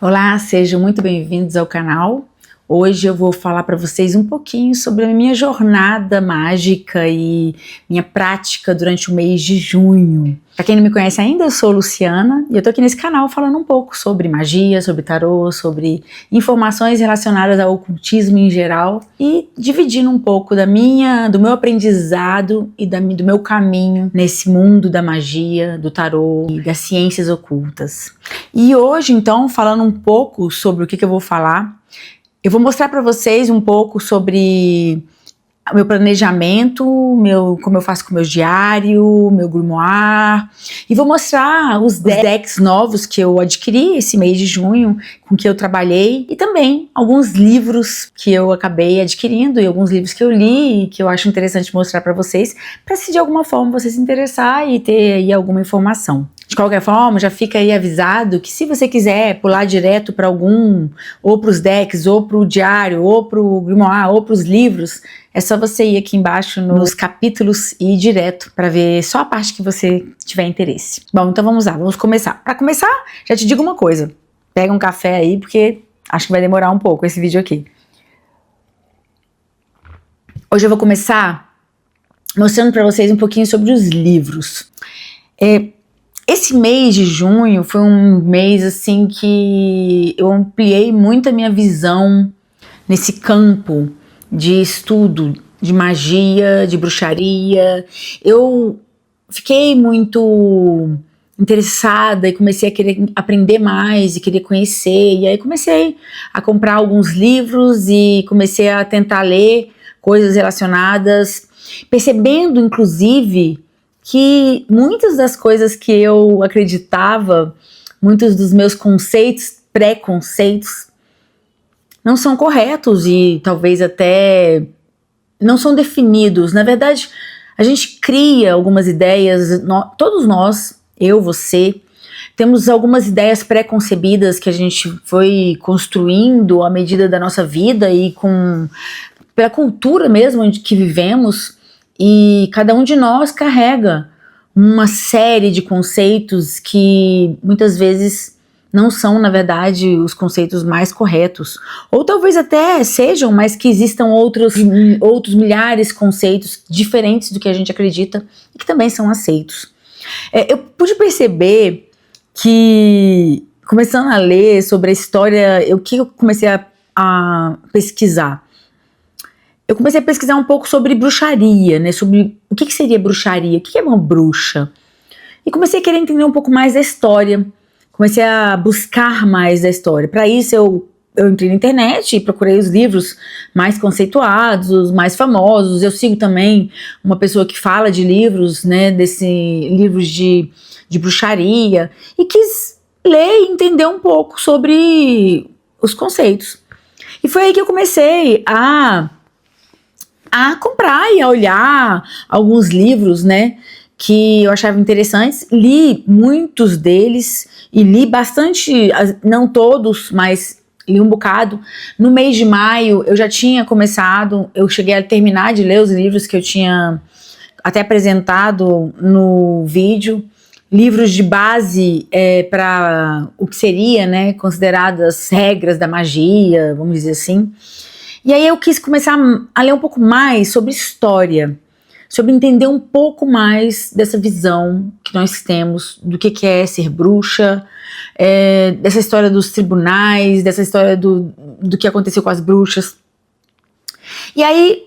Olá, sejam muito bem-vindos ao canal. Hoje eu vou falar para vocês um pouquinho sobre a minha jornada mágica e minha prática durante o mês de junho. Para quem não me conhece ainda, eu sou Luciana e eu tô aqui nesse canal falando um pouco sobre magia, sobre tarô, sobre informações relacionadas ao ocultismo em geral e dividindo um pouco do meu aprendizado e do meu caminho nesse mundo da magia, do tarô e das ciências ocultas. E hoje, então, falando um pouco sobre o que eu vou falar, eu vou mostrar para vocês um pouco sobre o meu planejamento, como eu faço com o meu diário, meu grimoire, e vou mostrar os decks novos que eu adquiri esse mês de junho, com que eu trabalhei, e também alguns livros que eu acabei adquirindo e alguns livros que eu li e que eu acho interessante mostrar para vocês, para se de alguma forma você se interessar e ter aí alguma informação. De qualquer forma, já fica aí avisado que se você quiser pular direto para ou para os decks, ou para o diário, ou para o grimoire, ou para os livros, é só você ir aqui embaixo nos capítulos e ir direto para ver só a parte que você tiver interesse. Bom, então vamos lá, vamos começar. Para começar, já te digo uma coisa, pega um café aí porque acho que vai demorar um pouco esse vídeo aqui. Hoje eu vou começar mostrando para vocês um pouquinho sobre os livros. Esse mês de junho foi um mês assim que eu ampliei muito a minha visão nesse campo de estudo de magia, de bruxaria. Eu fiquei muito interessada e comecei a querer aprender mais e querer conhecer, e aí comecei a comprar alguns livros e comecei a tentar ler coisas relacionadas, percebendo inclusive que muitas das coisas que eu acreditava, muitos dos meus conceitos, preconceitos, não são corretos e talvez até não são definidos. Na verdade, a gente cria algumas ideias, todos nós, eu, você, temos algumas ideias pré-concebidas que a gente foi construindo à medida da nossa vida e pela cultura mesmo em que vivemos. E cada um de nós carrega uma série de conceitos que muitas vezes não são, na verdade, os conceitos mais corretos. Ou talvez até sejam, mas que existam outros milhares de conceitos diferentes do que a gente acredita e que também são aceitos. Eu pude perceber que, começando a ler sobre a história, o que eu comecei a pesquisar? Eu comecei a pesquisar um pouco sobre bruxaria, né? Sobre o que seria bruxaria, o que é uma bruxa. E comecei a querer entender um pouco mais da história. Comecei a buscar mais da história. Para isso eu entrei na internet e procurei os livros mais conceituados, os mais famosos. Eu sigo também uma pessoa que fala de livros, né? Livros de bruxaria. E quis ler e entender um pouco sobre os conceitos. E foi aí que eu comecei a comprar e a olhar alguns livros, né, que eu achava interessantes. Li muitos deles e li bastante, não todos, mas li um bocado. No mês de maio eu já tinha começado, eu cheguei a terminar de ler os livros que eu tinha até apresentado no vídeo, livros de base para o que seria, né, consideradas regras da magia, vamos dizer assim. E aí eu quis começar a ler um pouco mais sobre história, sobre entender um pouco mais dessa visão que nós temos do que é ser bruxa, dessa história dos tribunais, dessa história do que aconteceu com as bruxas. E aí,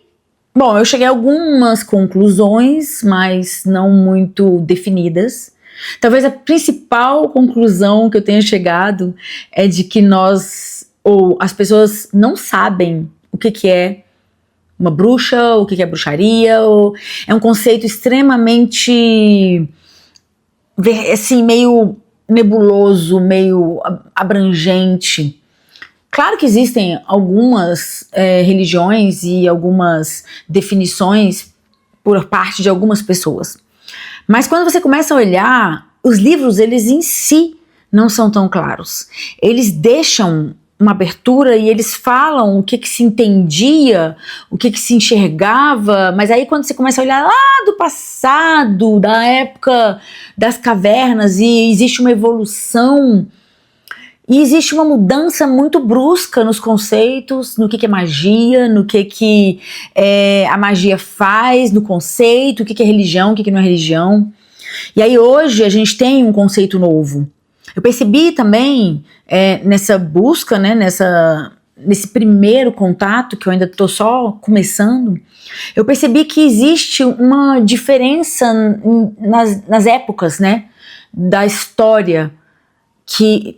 bom, eu cheguei a algumas conclusões, mas não muito definidas. Talvez a principal conclusão que eu tenha chegado é de que as pessoas não sabem o que é uma bruxa, o que é bruxaria. É um conceito extremamente, assim, meio nebuloso, meio abrangente. Claro que existem algumas religiões e algumas definições por parte de algumas pessoas. Mas quando você começa a olhar, os livros, eles em si não são tão claros. Eles deixam uma abertura e eles falam o que se entendia, o que se enxergava, mas aí quando você começa a olhar lá do passado, da época das cavernas, e existe uma evolução, E existe uma mudança muito brusca nos conceitos, no que é magia, no que a magia faz, no conceito, o que é religião, o que não é religião. E aí hoje a gente tem um conceito novo. Eu percebi também nessa busca, né, nesse primeiro contato, que eu ainda estou só começando, eu percebi que existe uma diferença nas épocas, né, da história,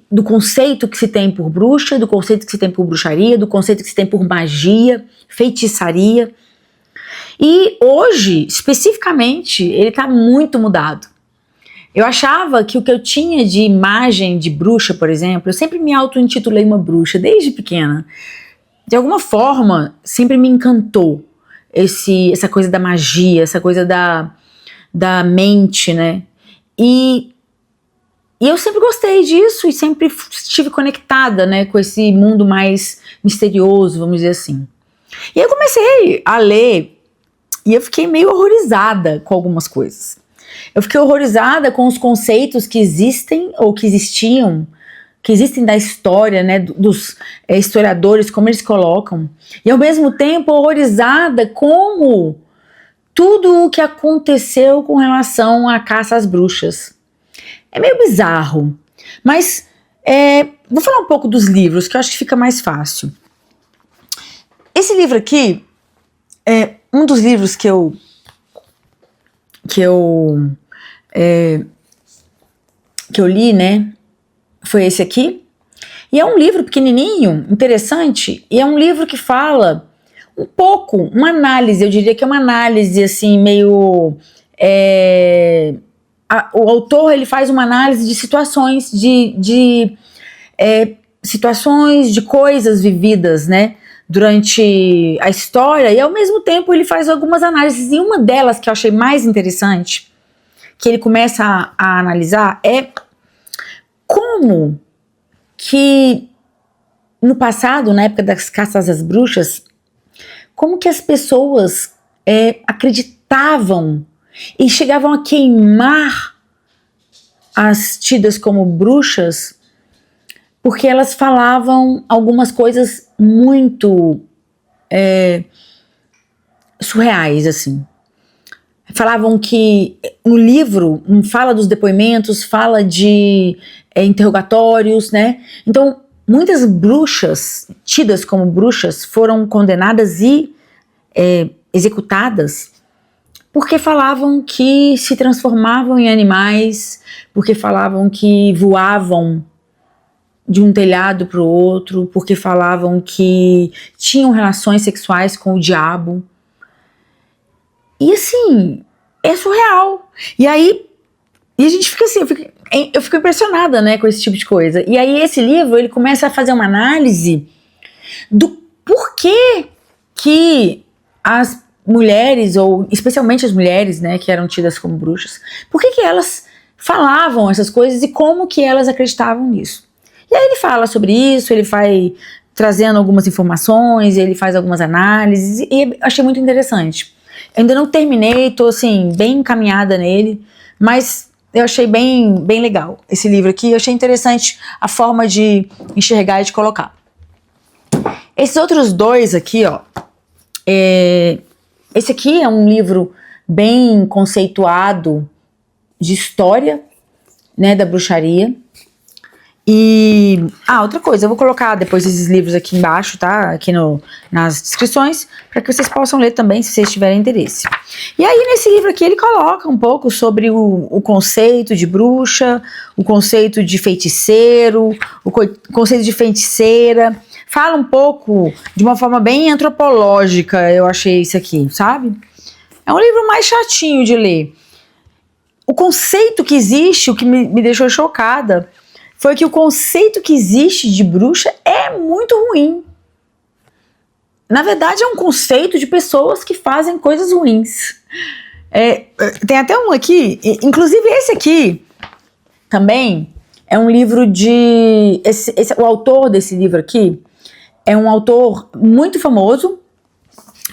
do conceito que se tem por bruxa, do conceito que se tem por bruxaria, do conceito que se tem por magia, feitiçaria. E hoje, especificamente, ele está muito mudado. Eu achava que o que eu tinha de imagem de bruxa, por exemplo, eu sempre me auto-intitulei uma bruxa, desde pequena. De alguma forma, sempre me encantou essa coisa da magia, essa coisa da mente, né? E eu sempre gostei disso e sempre estive conectada, né, com esse mundo mais misterioso, vamos dizer assim. E aí eu comecei a ler e eu fiquei meio horrorizada com algumas coisas. Eu fiquei horrorizada com os conceitos que existem ou que existiam, que existem da história, né, dos historiadores, como eles colocam. E ao mesmo tempo horrorizada como tudo o que aconteceu com relação à caça às bruxas. É meio bizarro, mas vou falar um pouco dos livros, que eu acho que fica mais fácil. Esse livro aqui é um dos livros que eu li, né? Foi esse aqui. E é um livro pequenininho, interessante, e é um livro que fala um pouco, uma análise, eu diria que é uma análise assim, meio... o autor, ele faz uma análise de situações, situações de coisas vividas, né, durante a história, e ao mesmo tempo ele faz algumas análises, e uma delas que eu achei mais interessante, que ele começa a analisar, é como que no passado, na época das caças às bruxas, como que as pessoas acreditavam e chegavam a queimar as tidas como bruxas, porque elas falavam algumas coisas muito surreais, assim. Falavam que no livro fala dos depoimentos, fala de interrogatórios, né? Então, muitas bruxas, tidas como bruxas, foram condenadas e executadas porque falavam que se transformavam em animais, porque falavam que voavam de um telhado para o outro, porque falavam que tinham relações sexuais com o diabo. E assim, é surreal. E aí, a gente fica assim, eu fico impressionada, né, com esse tipo de coisa. E aí esse livro, ele começa a fazer uma análise do porquê que as mulheres, ou especialmente as mulheres, né, que eram tidas como bruxas, por que elas falavam essas coisas e como que elas acreditavam nisso. E aí ele fala sobre isso, ele vai trazendo algumas informações, ele faz algumas análises, e achei muito interessante. Eu ainda não terminei, tô assim, bem encaminhada nele, mas eu achei bem legal esse livro aqui, eu achei interessante a forma de enxergar e de colocar. Esses outros dois aqui, ó, esse aqui é um livro bem conceituado de história, né, da bruxaria. E, outra coisa, eu vou colocar depois esses livros aqui embaixo, tá, aqui nas descrições, para que vocês possam ler também, se vocês tiverem interesse. E aí, nesse livro aqui, ele coloca um pouco sobre o conceito de bruxa, o conceito de feiticeiro, o conceito de feiticeira. Fala um pouco de uma forma bem antropológica, eu achei isso aqui, sabe? É um livro mais chatinho de ler. O conceito que existe, o que me deixou chocada, foi que o conceito que existe de bruxa é muito ruim. Na verdade, é um conceito de pessoas que fazem coisas ruins. Tem até um aqui, inclusive esse aqui também é um livro de... o autor desse livro aqui é um autor muito famoso.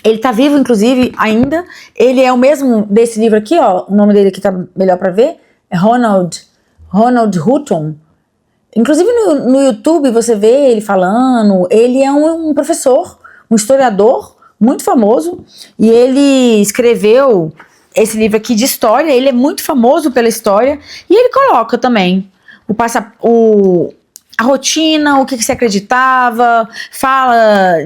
Ele tá vivo, inclusive, ainda. Ele é o mesmo desse livro aqui, ó. O nome dele aqui tá melhor para ver. É Ronald Hutton. Inclusive no YouTube você vê ele falando, ele é um professor, um historiador muito famoso, e ele escreveu esse livro aqui de história, ele é muito famoso pela história, e ele coloca também a rotina, o que você acreditava, fala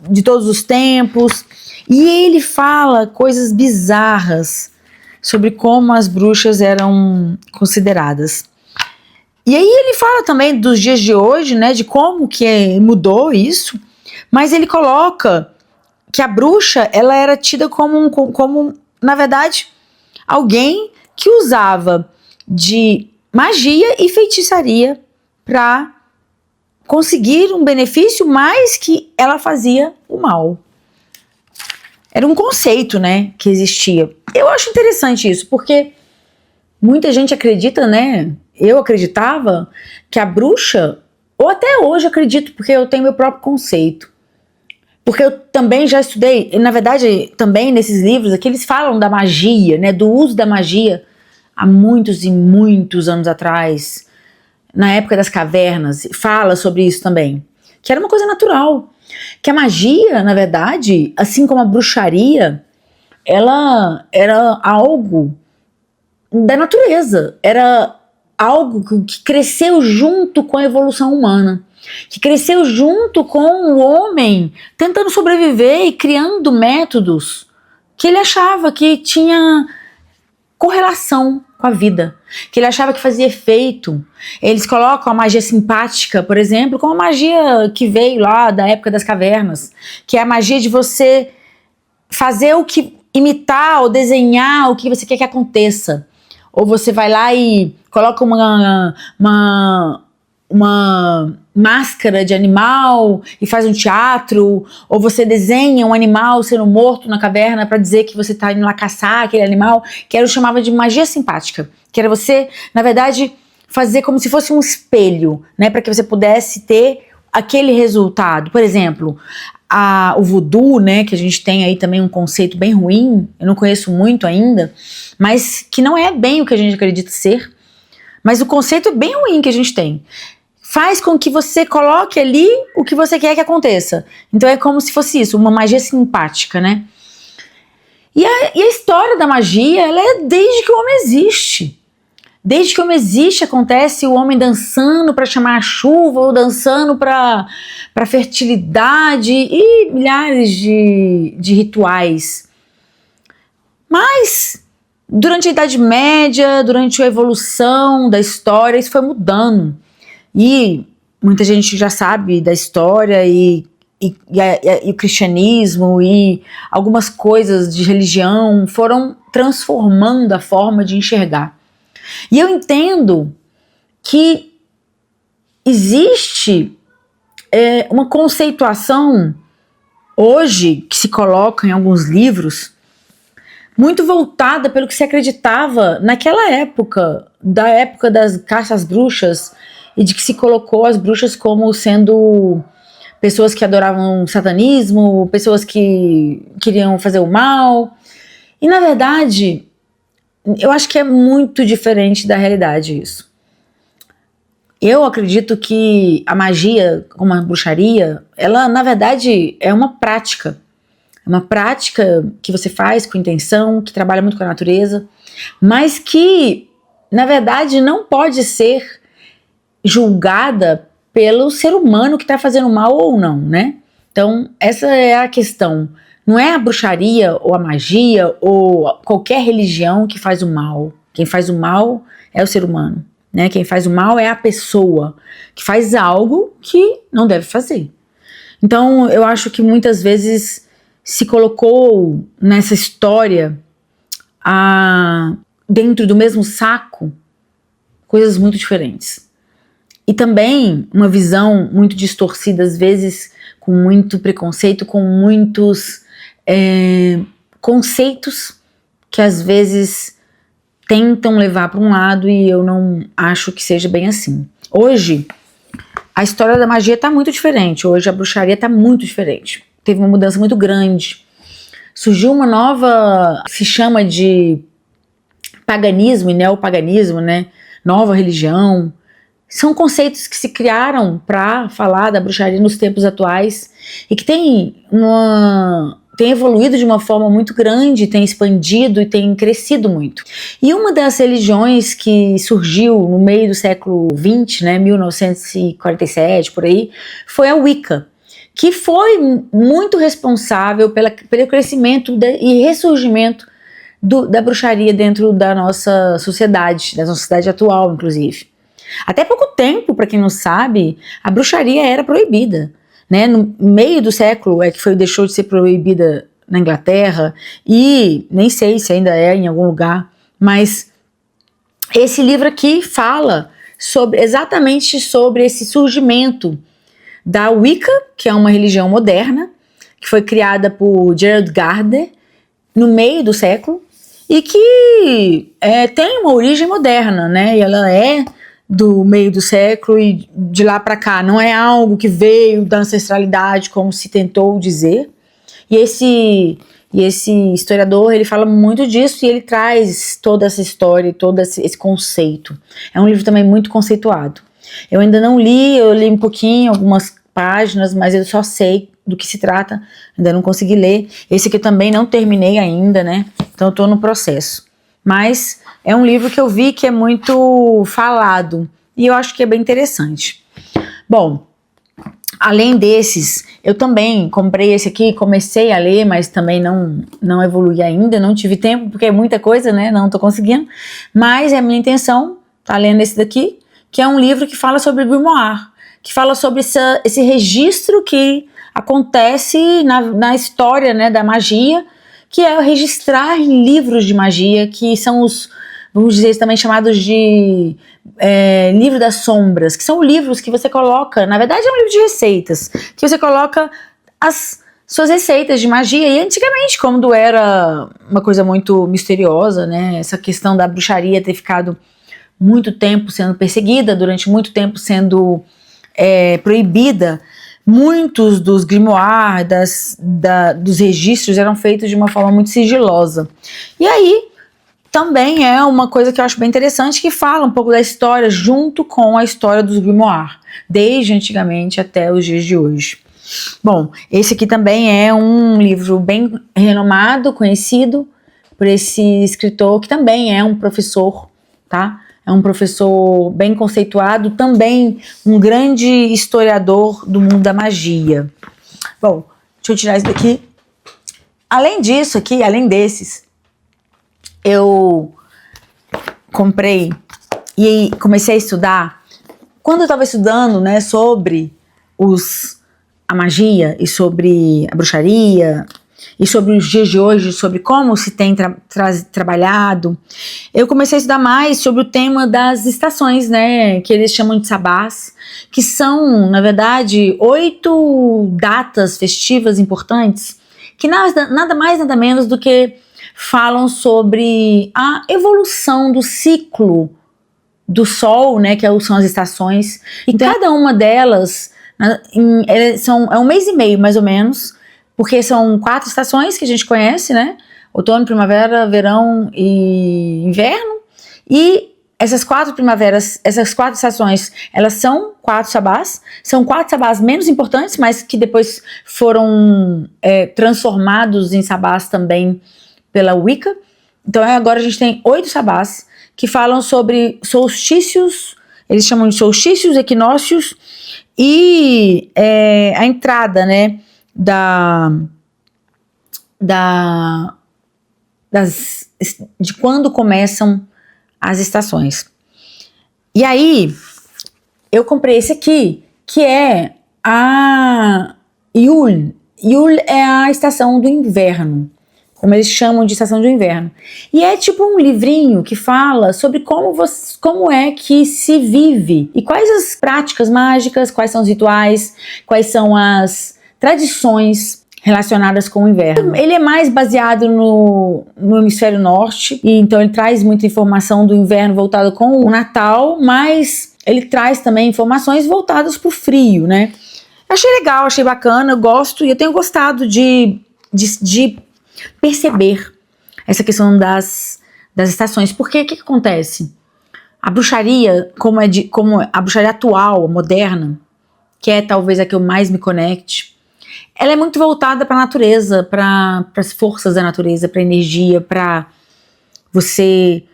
de todos os tempos, e ele fala coisas bizarras sobre como as bruxas eram consideradas. E aí ele fala também dos dias de hoje, né, de como que mudou isso, mas ele coloca que a bruxa, ela era tida como, na verdade, alguém que usava de magia e feitiçaria para conseguir um benefício, mas que ela fazia o mal. Era um conceito, né, que existia. Eu acho interessante isso, porque muita gente acredita, né, eu acreditava que a bruxa, ou até hoje acredito, porque eu tenho meu próprio conceito. Porque eu também já estudei, na verdade, também nesses livros aqui, eles falam da magia, né, do uso da magia há muitos e muitos anos atrás, na época das cavernas, fala sobre isso também, que era uma coisa natural, que a magia, na verdade, assim como a bruxaria, ela era algo da natureza, era algo que cresceu junto com a evolução humana, que cresceu junto com o homem tentando sobreviver e criando métodos que ele achava que tinha correlação com a vida, que ele achava que fazia efeito. Eles colocam a magia simpática, por exemplo, como a magia que veio lá da época das cavernas, que é a magia de você fazer o que, imitar ou desenhar o que você quer que aconteça. Ou você vai lá e coloca uma máscara de animal e faz um teatro, ou você desenha um animal sendo morto na caverna para dizer que você está indo lá caçar aquele animal, que eu chamava de magia simpática, que era você, na verdade, fazer como se fosse um espelho, né, para que você pudesse ter aquele resultado. Por exemplo, o voodoo, né, que a gente tem aí também um conceito bem ruim, eu não conheço muito ainda, mas que não é bem o que a gente acredita ser, mas o conceito é bem ruim que a gente tem. Faz com que você coloque ali o que você quer que aconteça. Então é como se fosse isso, uma magia simpática, né? E a história da magia, ela é desde que o homem existe. Desde que o homem existe, acontece o homem dançando para chamar a chuva, ou dançando para fertilidade, e milhares de rituais. Mas durante a Idade Média, durante a evolução da história, isso foi mudando. E muita gente já sabe da história e o cristianismo e algumas coisas de religião foram transformando a forma de enxergar. E eu entendo que existe uma conceituação hoje que se coloca em alguns livros muito voltada pelo que se acreditava naquela época, da época das caças às bruxas, e de que se colocou as bruxas como sendo pessoas que adoravam satanismo, pessoas que queriam fazer o mal. E na verdade, eu acho que é muito diferente da realidade isso. Eu acredito que a magia, como a bruxaria, ela na verdade é uma prática. É uma prática que você faz com intenção, que trabalha muito com a natureza, mas que na verdade não pode ser julgada pelo ser humano que está fazendo mal ou não, né? Então, essa é a questão. Não é a bruxaria ou a magia ou qualquer religião que faz o mal. Quem faz o mal é o ser humano, né? Quem faz o mal é a pessoa que faz algo que não deve fazer. Então, eu acho que muitas vezes se colocou nessa história dentro do mesmo saco coisas muito diferentes. E também uma visão muito distorcida, às vezes, com muito preconceito, com muitos conceitos que às vezes tentam levar para um lado, e eu não acho que seja bem assim. Hoje, a história da magia está muito diferente. Hoje a bruxaria está muito diferente. Teve uma mudança muito grande. Surgiu uma nova, se chama de paganismo e neopaganismo, né? Nova religião. são conceitos que se criaram para falar da bruxaria nos tempos atuais e que tem evoluído de uma forma muito grande, tem expandido e tem crescido muito. E uma das religiões que surgiu no meio do século XX, né, 1947, por aí, foi a Wicca, que foi muito responsável pelo crescimento e ressurgimento da bruxaria dentro da nossa sociedade atual, inclusive. Até pouco tempo, para quem não sabe, a bruxaria era proibida. Né? No meio do século é que deixou de ser proibida na Inglaterra e nem sei se ainda é em algum lugar, mas esse livro aqui fala exatamente sobre esse surgimento da Wicca, que é uma religião moderna, que foi criada por Gerald Gardner no meio do século e que tem uma origem moderna, né? E ela é do meio do século e de lá para cá, não é algo que veio da ancestralidade, como se tentou dizer. E esse historiador, ele fala muito disso e ele traz toda essa história, todo esse conceito. É um livro também muito conceituado. Eu ainda não li, eu li um pouquinho, algumas páginas, mas eu só sei do que se trata, ainda não consegui ler. Esse aqui eu também não terminei ainda, né? Então eu tô no processo. Mas é um livro que eu vi que é muito falado e eu acho que é bem interessante. Bom, além desses, eu também comprei esse aqui, comecei a ler, mas também não evolui ainda, não tive tempo, porque é muita coisa, né? Não tô conseguindo. Mas é a minha intenção, tá lendo esse daqui, que é um livro que fala sobre grimoire, que fala sobre esse registro que acontece na história, né, da magia, que é registrar em livros de magia, que são os, vamos dizer, também chamados de livro das sombras, que são livros que você coloca, na verdade é um livro de receitas, que você coloca as suas receitas de magia, e antigamente, quando era uma coisa muito misteriosa, né, essa questão da bruxaria ter ficado muito tempo sendo perseguida, durante muito tempo sendo proibida, muitos dos grimoires, dos registros eram feitos de uma forma muito sigilosa. E aí, também é uma coisa que eu acho bem interessante, que fala um pouco da história junto com a história dos grimoires, desde antigamente até os dias de hoje. Bom, esse aqui também é um livro bem renomado, conhecido por esse escritor, que também é um professor, tá? É um professor bem conceituado, também um grande historiador do mundo da magia. Bom, deixa eu tirar isso daqui. Além disso aqui, além desses, eu comprei e comecei a estudar. Quando eu estava estudando, né, sobre a magia e sobre a bruxaria e sobre os dias de hoje, sobre como se tem trabalhado, eu comecei a estudar mais sobre o tema das estações, né, que eles chamam de sabás, que são, na verdade, 8 datas festivas importantes, que nada mais, nada menos do que falam sobre a evolução do ciclo do Sol, né, que são as estações, e cada uma delas é um mês e meio, mais ou menos, porque são 4 estações que a gente conhece, né? Outono, primavera, verão e inverno. E essas 4 primaveras, essas 4 estações, elas são 4 sabás. São 4 sabás menos importantes, mas que depois foram transformados em sabás também pela Wicca. Então agora a gente tem 8 sabás que falam sobre solstícios, eles chamam de solstícios, equinócios, e a entrada, né, de quando começam as estações. E aí, eu comprei esse aqui, que é a Yule. Yule é a estação do inverno, como eles chamam de estação do inverno. E é tipo um livrinho que fala sobre como é que se vive e quais as práticas mágicas, quais são os rituais, quais são as tradições relacionadas com o inverno. Ele é mais baseado no hemisfério norte, e então ele traz muita informação do inverno voltado com o Natal, mas ele traz também informações voltadas para o frio, né? Achei legal, achei bacana, eu gosto, e eu tenho gostado de perceber essa questão das estações. Porque o que acontece? A bruxaria, como a bruxaria atual, moderna, que é talvez a que eu mais me conecte, ela é muito voltada para a natureza, para as forças da natureza, para a energia, para você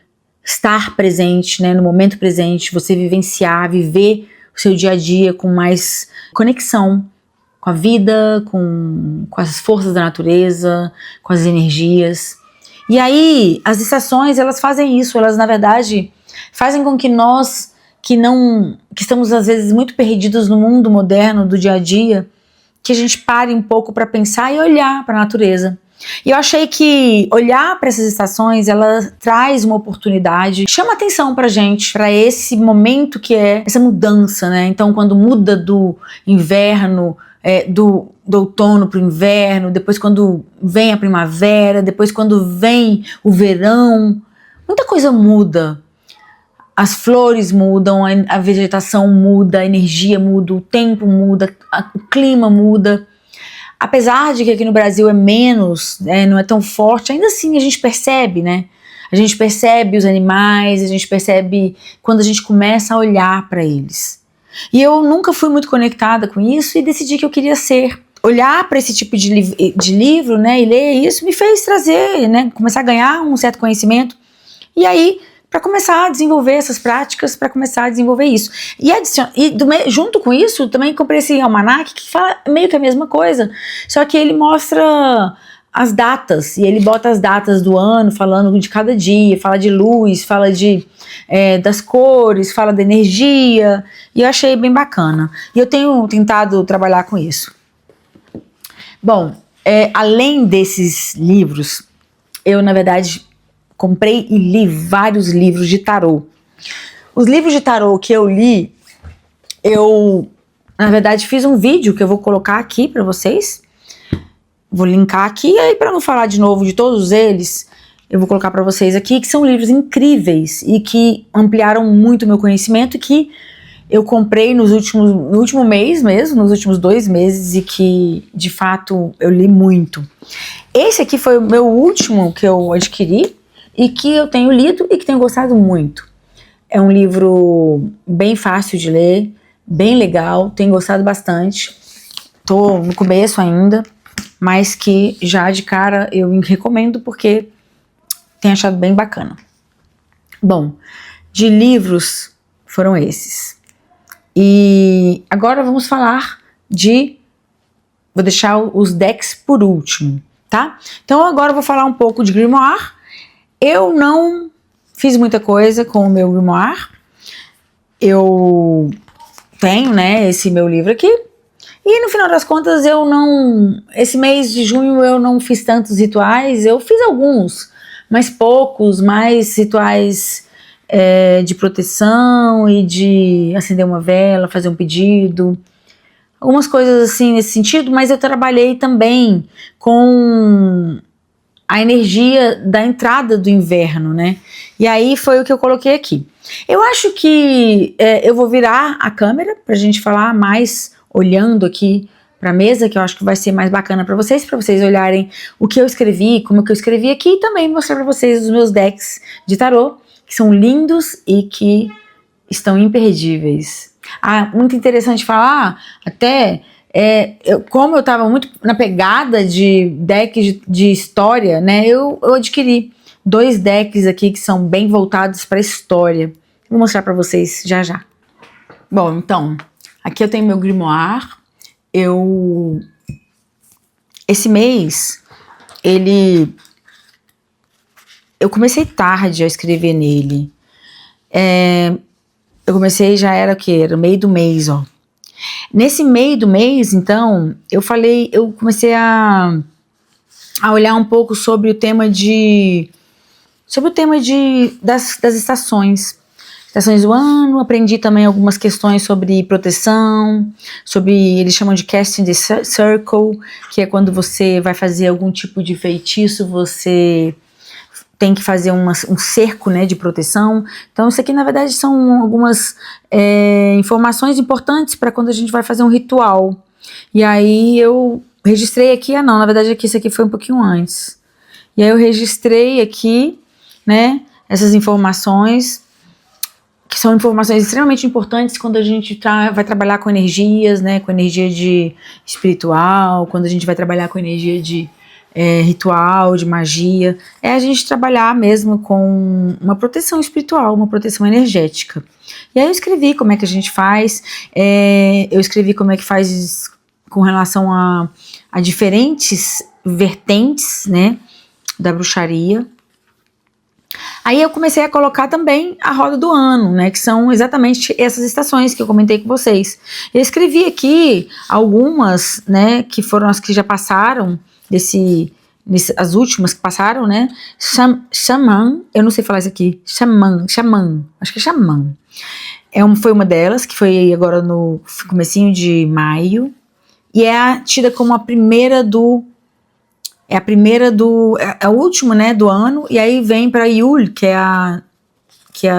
estar presente, né, no momento presente, você vivenciar, viver o seu dia a dia com mais conexão com a vida, com as forças da natureza, com as energias. E aí, as estações, elas fazem isso, elas na verdade fazem com que nós, que estamos às vezes muito perdidos no mundo moderno, do dia a dia, que a gente pare um pouco para pensar e olhar para a natureza. E eu achei que olhar para essas estações, ela traz uma oportunidade, chama atenção pra gente, para esse momento que é essa mudança, né? Então, quando muda do inverno, do outono para o inverno, depois quando vem a primavera, depois quando vem o verão, muita coisa muda. As flores mudam, a vegetação muda, a energia muda, o tempo muda, o clima muda. Apesar de que aqui no Brasil é menos, não é tão forte, ainda assim a gente percebe, né? A gente percebe os animais, a gente percebe quando a gente começa a olhar para eles. E eu nunca fui muito conectada com isso e decidi que eu queria ser. Olhar para esse tipo de livro, né, e ler isso me fez trazer, né, começar a ganhar um certo conhecimento. E aí, para começar a desenvolver essas práticas, para começar a desenvolver isso. Junto com isso, também comprei esse almanac que fala meio que a mesma coisa, só que ele mostra as datas, e ele bota as datas do ano, falando de cada dia, fala de luz, fala das cores, fala da energia, e eu achei bem bacana. E eu tenho tentado trabalhar com isso. Bom, além desses livros, eu, na verdade, comprei e li vários livros de tarô. Os livros de tarô que eu li, eu, na verdade, fiz um vídeo que eu vou colocar aqui para vocês. Vou linkar aqui, aí para não falar de novo de todos eles, eu vou colocar para vocês aqui, que são livros incríveis e que ampliaram muito o meu conhecimento e que eu comprei no último mês mesmo, nos últimos 2 meses, e que, de fato, eu li muito. Esse aqui foi o meu último que eu adquiri e que eu tenho lido e que tenho gostado muito. É um livro bem fácil de ler, bem legal, tenho gostado bastante. Tô no começo ainda, mas que já de cara eu recomendo porque tenho achado bem bacana. Bom, de livros foram esses. E agora vamos falar vou deixar os decks por último, tá? Então agora eu vou falar um pouco de Grimoire. Eu não fiz muita coisa com o meu Grimoire. Eu tenho, né, esse meu livro aqui. E no final das contas esse mês de junho eu não fiz tantos rituais. Eu fiz alguns, mas poucos, mais rituais de proteção e de acender uma vela, fazer um pedido, algumas coisas assim nesse sentido, mas eu trabalhei também com a energia da entrada do inverno, né? E aí foi o que eu coloquei aqui. Eu acho que eu vou virar a câmera pra gente falar mais olhando aqui pra mesa, que eu acho que vai ser mais bacana pra vocês olharem o que eu escrevi, como que eu escrevi aqui, e também mostrar pra vocês os meus decks de tarô, que são lindos e que estão imperdíveis. Muito interessante falar, até, como eu estava muito na pegada de decks de história, né, eu adquiri 2 decks aqui que são bem voltados para história. Vou mostrar para vocês já já. Bom, então, aqui eu tenho meu grimoire. Esse mês, eu comecei tarde a escrever nele. Eu comecei, já era o quê? Era o meio do mês, ó. Nesse meio do mês, então, eu comecei a olhar um pouco sobre o tema das estações do ano. Aprendi também algumas questões sobre proteção, eles chamam de casting the circle, que é quando você vai fazer algum tipo de feitiço, você tem que fazer um cerco, né, de proteção. Então isso aqui na verdade são algumas informações importantes para quando a gente vai fazer um ritual. E aí eu registrei aqui, na verdade aqui, isso aqui foi um pouquinho antes. E aí eu registrei aqui, né, essas informações que são informações extremamente importantes quando a gente vai trabalhar com energias, né, com energia de espiritual, quando a gente vai trabalhar com energia de ritual, de magia, é a gente trabalhar mesmo com uma proteção espiritual, uma proteção energética. E aí eu escrevi como é que a gente faz, eu escrevi como é que faz com relação a diferentes vertentes, né, da bruxaria. Aí eu comecei a colocar também a roda do ano, né, que são exatamente essas estações que eu comentei com vocês. Eu escrevi aqui algumas, né, que foram as que já passaram, as últimas que passaram, né, Xamã, eu não sei falar isso aqui, Xamã, acho que é Xamã. Foi uma delas, que foi agora no comecinho de maio, e é tida como a primeira é a última, né, do ano, e aí vem para Yule, que é a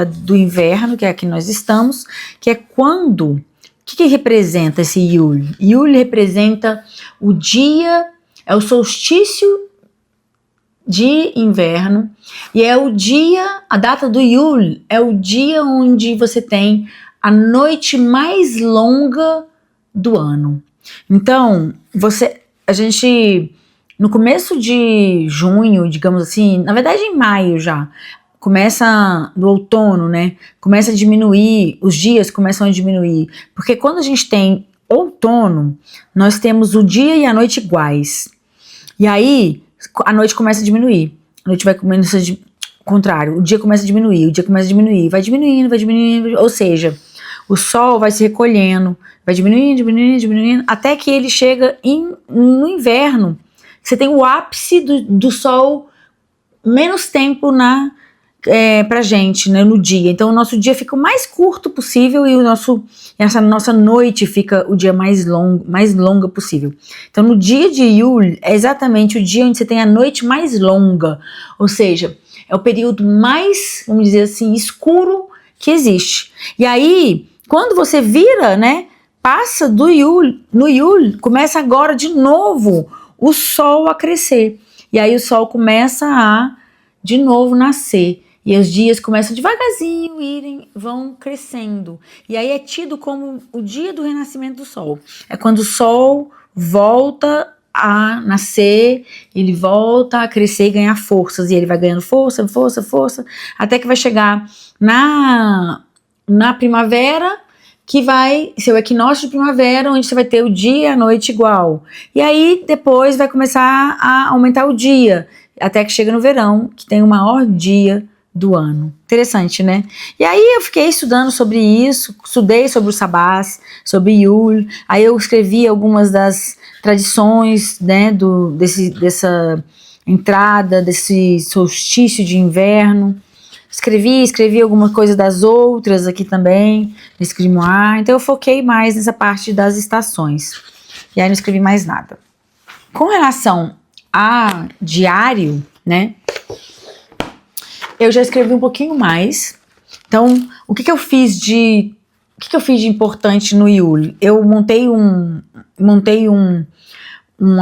do inverno, que é a que nós estamos, que é quando, o que representa esse Yule? Yule representa o dia, é o solstício de inverno, e é o dia, a data do Yule, é o dia onde você tem a noite mais longa do ano. Então, a gente, no começo de junho, digamos assim, na verdade em maio já, começa no outono, né? Começa a diminuir, os dias começam a diminuir, porque quando a gente tem outono, nós temos o dia e a noite iguais. E aí, a noite começa a diminuir. A noite vai começar contrário, o dia começa a diminuir, vai diminuindo, ou seja, o sol vai se recolhendo, vai diminuindo, até que ele chega no inverno. Você tem o ápice do sol, menos tempo pra gente, né, no dia. Então o nosso dia fica o mais curto possível e essa nossa noite fica o dia mais longa possível. Então no dia de Yule é exatamente o dia onde você tem a noite mais longa, ou seja, é o período mais, vamos dizer assim, escuro que existe. E aí, quando você vira, né, passa no Yule, começa agora de novo o sol a crescer. E aí o sol começa a, de novo, nascer. E os dias começam devagarzinho, vão crescendo. E aí é tido como o dia do renascimento do sol. É quando o sol volta a nascer, ele volta a crescer e ganhar forças. E ele vai ganhando força, até que vai chegar na primavera, que vai ser o equinócio de primavera, onde você vai ter o dia e a noite igual. E aí depois vai começar a aumentar o dia, até que chega no verão, que tem o maior dia do ano. Interessante, né? E aí eu fiquei estudando sobre isso, estudei sobre os sabás, sobre Yule, aí eu escrevi algumas das tradições, né, dessa entrada, desse solstício de inverno. Escrevi alguma coisa das outras aqui também, nesse grimoire. Então eu foquei mais nessa parte das estações. E aí não escrevi mais nada. Com relação a diário, né, eu já escrevi um pouquinho mais. Então, o que eu fiz de importante no Yule? Eu montei um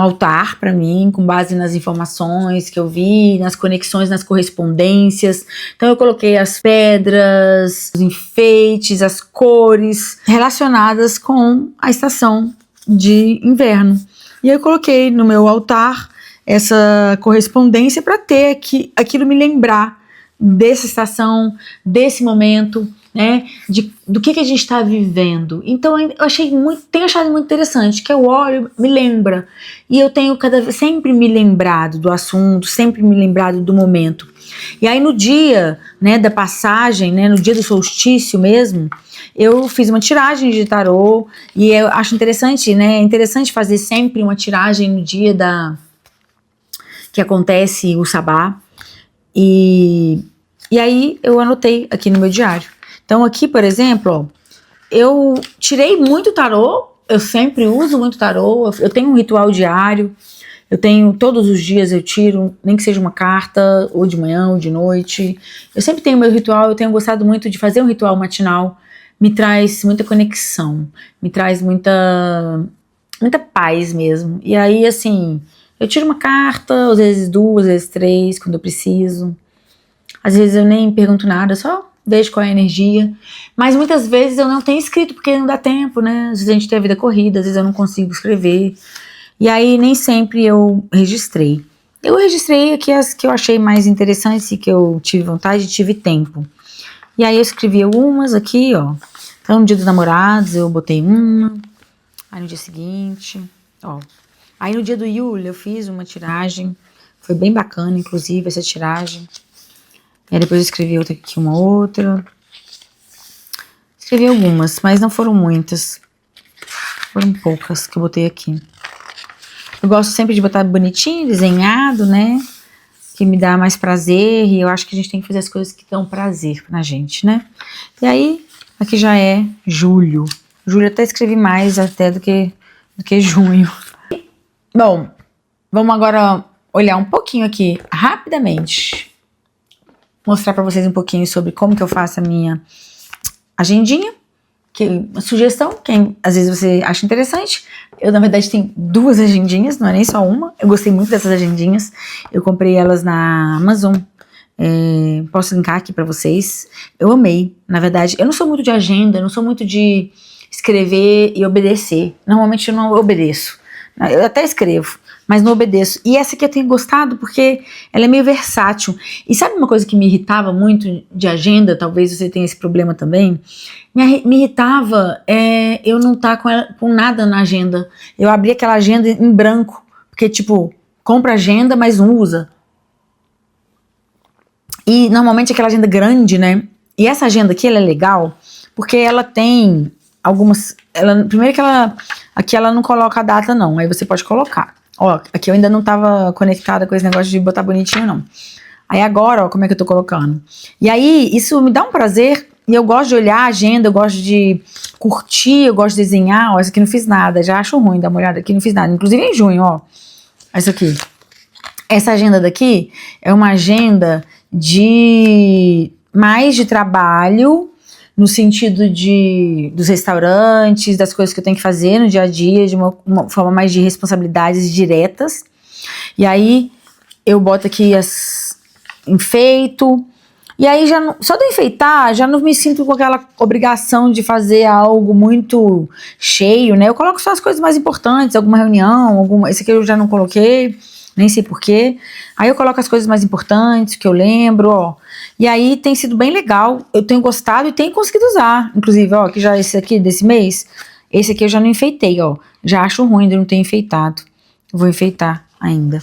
altar para mim, com base nas informações que eu vi, nas conexões, nas correspondências. Então eu coloquei as pedras, os enfeites, as cores relacionadas com a estação de inverno. E aí eu coloquei no meu altar essa correspondência para ter aquilo me lembrar dessa estação, desse momento, né, do que a gente está vivendo. Então eu tenho achado muito interessante, que eu olho, me lembra, e eu tenho sempre me lembrado do assunto, sempre me lembrado do momento. E aí no dia, né, da passagem, né, no dia do solstício mesmo, eu fiz uma tiragem de tarô, e eu acho interessante, né, é interessante fazer sempre uma tiragem no dia que acontece o sabá. E aí eu anotei aqui no meu diário. Então aqui, por exemplo, ó, eu tirei muito tarô, eu sempre uso muito tarô, eu tenho um ritual diário, todos os dias eu tiro, nem que seja uma carta, ou de manhã, ou de noite. Eu sempre tenho meu ritual, eu tenho gostado muito de fazer um ritual matinal, me traz muita conexão, me traz muita paz mesmo. E aí, assim, eu tiro uma carta, às vezes 2, às vezes 3, quando eu preciso. Às vezes eu nem pergunto nada, só vejo qual é a energia, mas muitas vezes eu não tenho escrito porque não dá tempo, né? Às vezes a gente tem a vida corrida, às vezes eu não consigo escrever, e aí nem sempre eu registrei. Eu registrei aqui as que eu achei mais interessantes e que eu tive vontade e tive tempo. E aí eu escrevi algumas aqui, ó. Então no dia dos namorados eu botei uma, aí no dia seguinte, ó. Aí no dia do Yule eu fiz uma tiragem, foi bem bacana inclusive essa tiragem. E aí depois eu escrevi outra aqui, uma outra. Escrevi algumas, mas não foram muitas. Foram poucas que eu botei aqui. Eu gosto sempre de botar bonitinho, desenhado, né? Que me dá mais prazer. E eu acho que a gente tem que fazer as coisas que dão prazer na gente, né? E aí, aqui já é julho. Julho até escrevi mais até do que junho. Bom, vamos agora olhar um pouquinho aqui, rapidamente. Mostrar pra vocês um pouquinho sobre como que eu faço a minha agendinha. Uma sugestão, quem às vezes você acha interessante. Eu, na verdade, tenho 2 agendinhas, não é nem só uma. Eu gostei muito dessas agendinhas. Eu comprei elas na Amazon. Posso linkar aqui pra vocês. Eu amei, na verdade. Eu não sou muito de agenda, não sou muito de escrever e obedecer. Normalmente eu não obedeço. Eu até escrevo, mas não obedeço. E essa aqui eu tenho gostado porque ela é meio versátil. E sabe uma coisa que me irritava muito de agenda? Talvez você tenha esse problema também. Me irritava eu não estar com nada na agenda. Eu abri aquela agenda em branco. Porque, tipo, compra agenda, mas não usa. E normalmente aquela agenda grande, né? E essa agenda aqui, ela é legal porque ela tem algumas... primeiro que aqui ela não coloca a data, não. Aí você pode colocar. Ó, aqui eu ainda não tava conectada com esse negócio de botar bonitinho, não. Aí agora, ó, como é que eu tô colocando. E aí, isso me dá um prazer. E eu gosto de olhar a agenda, eu gosto de curtir, eu gosto de desenhar. Ó, essa aqui não fiz nada, já acho ruim, dá uma olhada aqui, não fiz nada. Inclusive em junho, ó. Essa aqui. Essa agenda daqui é uma agenda mais de trabalho, no sentido dos restaurantes, das coisas que eu tenho que fazer no dia a dia, de uma forma mais de responsabilidades diretas. E aí eu boto aqui enfeito. E aí só de enfeitar, já não me sinto com aquela obrigação de fazer algo muito cheio, né? Eu coloco só as coisas mais importantes, alguma reunião, esse aqui eu já não coloquei, nem sei porquê. Aí eu coloco as coisas mais importantes, que eu lembro, ó. E aí tem sido bem legal, eu tenho gostado e tenho conseguido usar. Inclusive, ó, que já esse aqui desse mês, esse aqui eu já não enfeitei, ó. Já acho ruim de não ter enfeitado. Vou enfeitar ainda.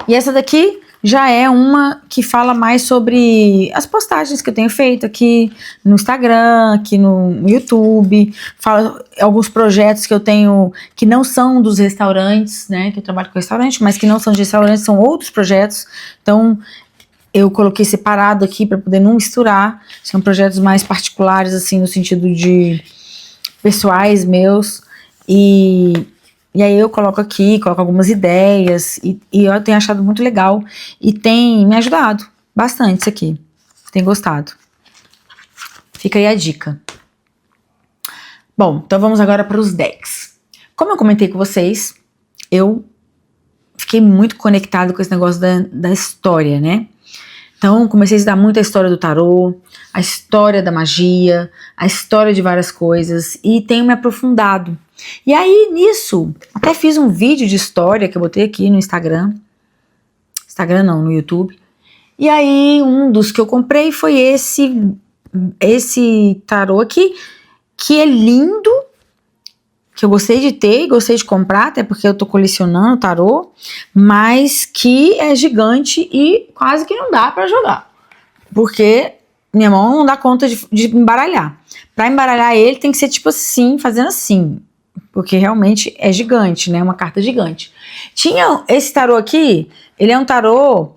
E essa daqui já é uma que fala mais sobre as postagens que eu tenho feito aqui no Instagram, aqui no YouTube. Fala alguns projetos que eu tenho que não são dos restaurantes, né? Que eu trabalho com restaurante, mas que não são de restaurantes, são outros projetos. Então eu coloquei separado aqui para poder não misturar. São projetos mais particulares, assim, no sentido de pessoais meus. E aí eu coloco aqui, coloco algumas ideias, e eu tenho achado muito legal, e tem me ajudado bastante isso aqui, tenho gostado. Fica aí a dica. Bom, então vamos agora para os decks. Como eu comentei com vocês, eu fiquei muito conectado com esse negócio da história, né? Então comecei a estudar muito a história do tarô, a história da magia, a história de várias coisas, e tenho me aprofundado. E aí, nisso, até fiz um vídeo de história que eu botei aqui no Instagram. Instagram não, no YouTube. E aí, um dos que eu comprei foi esse tarô aqui, que é lindo, que eu gostei de ter, gostei de comprar, até porque eu tô colecionando tarô, mas que é gigante e quase que não dá pra jogar. Porque minha mão não dá conta de embaralhar. Pra embaralhar ele tem que ser tipo assim, fazendo assim. Porque realmente é gigante, né? Uma carta gigante. Tinha esse tarô aqui, ele é um tarô,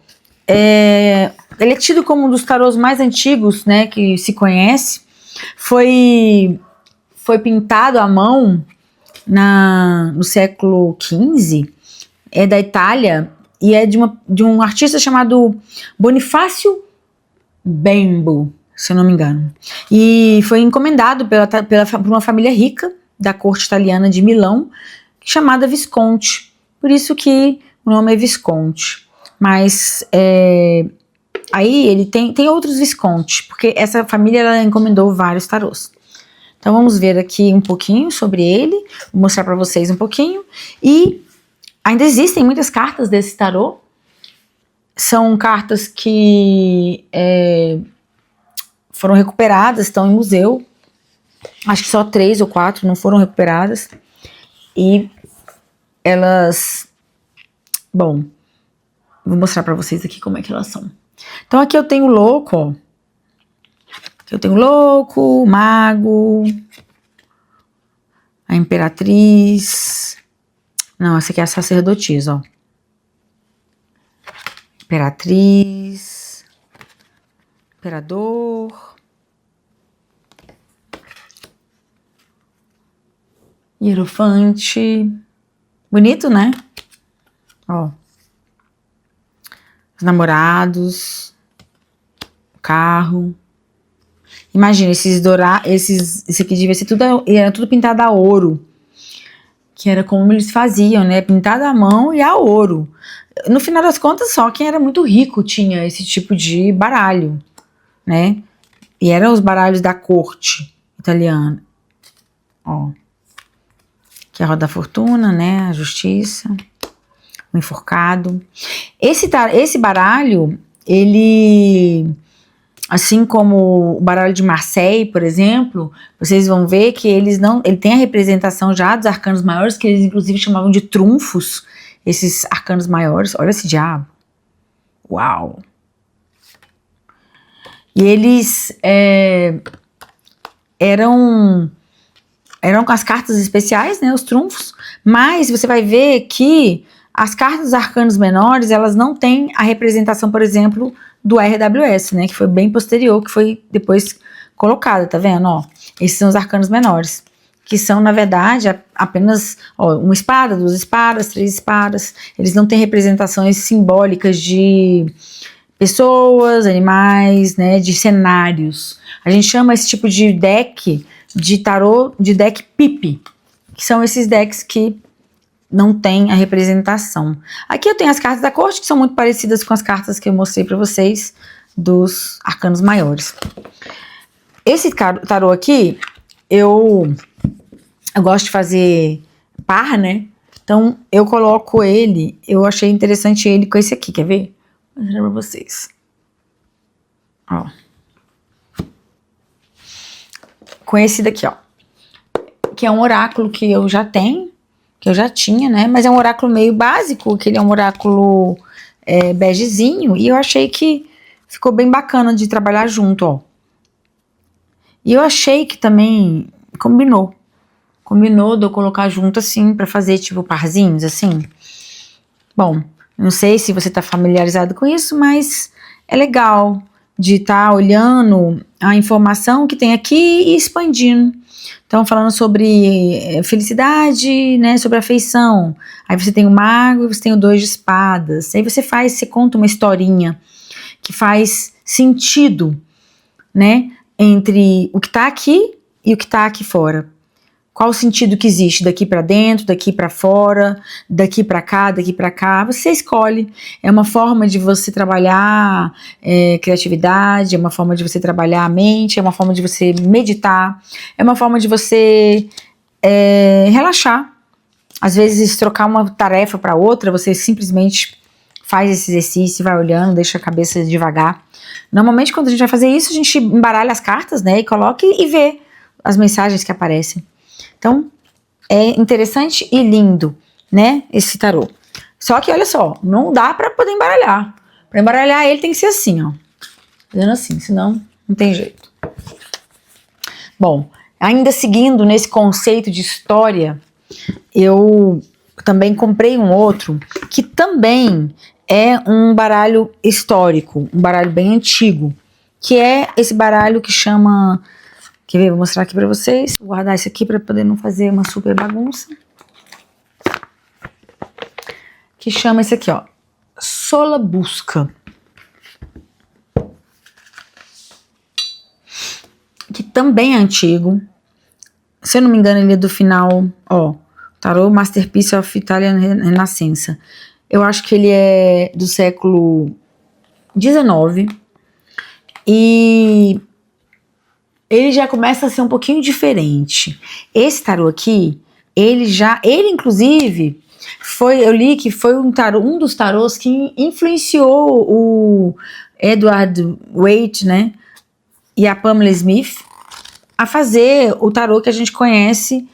ele é tido como um dos tarôs mais antigos, né? Que se conhece. Foi pintado à mão no século XV, é da Itália, e é de um artista chamado Bonifácio Bembo, se eu não me engano. E foi encomendado por uma família rica da corte italiana de Milão, chamada Visconti. Por isso que o nome é Visconti. Mas Aí ele tem outros Visconti, porque essa família ela encomendou vários tarôs. Então vamos ver aqui um pouquinho sobre ele, vou mostrar para vocês um pouquinho. E ainda existem muitas cartas desse tarô. São cartas que foram recuperadas, estão em museu. Acho que só 3 ou 4 não foram recuperadas. E elas... Bom, vou mostrar para vocês aqui como é que elas são. Então aqui eu tenho o louco, ó. Aqui eu tenho o louco, o mago, a imperatriz. Não, essa aqui é a sacerdotisa, ó. Imperatriz, imperador, hierofante. Bonito, né? Ó. Os namorados, o carro. Imagina, esse aqui devia ser tudo, era tudo pintado a ouro. Que era como eles faziam, né? Pintado à mão e a ouro. No final das contas, só quem era muito rico tinha esse tipo de baralho, né? E eram os baralhos da corte italiana. Ó. Aqui é a roda da fortuna, né? A justiça. O enforcado. Esse baralho, ele... Assim como o baralho de Marseille, por exemplo, vocês vão ver que ele tem a representação já dos arcanos maiores, que eles inclusive chamavam de trunfos, esses arcanos maiores. Olha esse diabo. Uau! E eles eram com as cartas especiais, né, os trunfos, mas você vai ver que as cartas dos arcanos menores, elas não têm a representação, por exemplo, do RWS, né, que foi bem posterior, que foi depois colocada, tá vendo, ó? Esses são os arcanos menores, que são, na verdade, apenas, ó, uma espada, 2 espadas, 3 espadas. Eles não têm representações simbólicas de pessoas, animais, né, de cenários. A gente chama esse tipo de deck de tarô de deck pipi, que são esses decks que não tem a representação. Aqui eu tenho as cartas da corte, que são muito parecidas com as cartas que eu mostrei para vocês dos arcanos maiores. Esse tarô aqui, eu gosto de fazer par, né? Então eu coloco ele, eu achei interessante ele com esse aqui, quer ver? Vou mostrar pra vocês. Ó. Com esse daqui, ó. Que é um oráculo que eu já tenho, que eu já tinha, né? Mas é um oráculo meio básico, que ele é um oráculo begezinho, e eu achei que ficou bem bacana de trabalhar junto, ó. E eu achei que também combinou de eu colocar junto assim, pra fazer tipo parzinhos, assim. Bom, não sei se você tá familiarizado com isso, mas é legal de estar olhando a informação que tem aqui e expandindo. Então, falando sobre felicidade, né, sobre afeição. Aí você tem o mago e você tem o 2 de espadas. Aí você conta uma historinha que faz sentido, né, entre o que tá aqui e o que tá aqui fora. Qual o sentido que existe daqui para dentro, daqui para fora, daqui para cá, você escolhe. É uma forma de você trabalhar criatividade, é uma forma de você trabalhar a mente, é uma forma de você meditar, é uma forma de você relaxar. Às vezes, trocar uma tarefa para outra, você simplesmente faz esse exercício, vai olhando, deixa a cabeça devagar. Normalmente, quando a gente vai fazer isso, a gente embaralha as cartas, né, e coloca e vê as mensagens que aparecem. Então, é interessante e lindo, né, esse tarô. Só que, olha só, não dá pra poder embaralhar. Pra embaralhar ele tem que ser assim, ó. Fazendo assim, senão não tem jeito. Bom, ainda seguindo nesse conceito de história, eu também comprei um outro, que também é um baralho histórico, um baralho bem antigo, que é esse baralho que chama... Quer ver? Vou mostrar aqui pra vocês. Vou guardar isso aqui pra poder não fazer uma super bagunça. Que chama esse aqui, ó. Solabusca. Que também é antigo. Se eu não me engano, ele é do final... Ó, Tarot Masterpiece of Italian Renascença. Eu acho que ele é do século XIX. E ele já começa a ser um pouquinho diferente. Esse tarô aqui, ele inclusive, eu li que foi um dos tarôs que influenciou o Edward Waite, né, e a Pamela Smith a fazer o tarô que a gente conhece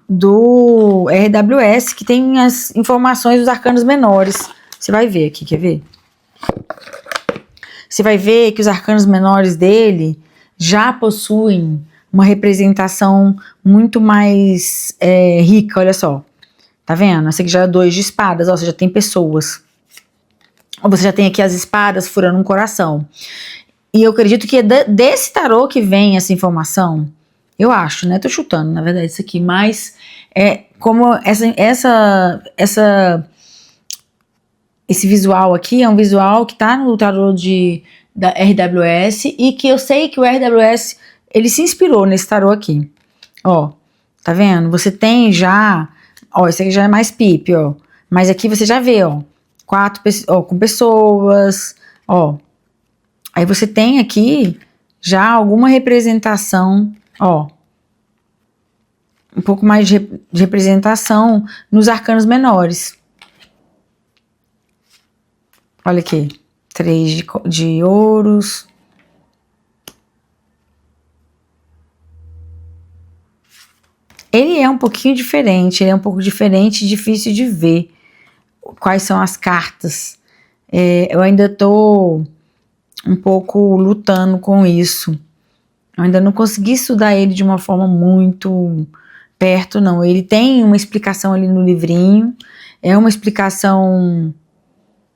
do RWS, que tem as informações dos arcanos menores. Você vai ver aqui, quer ver? Você vai ver que os arcanos menores dele já possuem uma representação muito mais rica, olha só. Tá vendo? Esse aqui já é 2 de espadas, ó, você já tem pessoas. Ou você já tem aqui as espadas furando um coração. E eu acredito que é desse tarô que vem essa informação. Eu acho, né? Tô chutando, na verdade, isso aqui. Mas como esse visual aqui é um visual que tá no tarô da RWS e que eu sei que o RWS, ele se inspirou nesse tarô aqui. Ó, tá vendo? Você tem já, ó, esse aqui já é mais pipe, ó. Mas aqui você já vê, ó, 4 com pessoas, ó. Aí você tem aqui já alguma representação, ó. Um pouco mais de representação nos arcanos menores. Olha aqui, 3 de ouros. Ele é um pouquinho diferente, ele é um pouco diferente e difícil de ver quais são as cartas. Eu ainda tô um pouco lutando com isso. Eu ainda não consegui estudar ele de uma forma muito perto, não. Ele tem uma explicação ali no livrinho, é uma explicação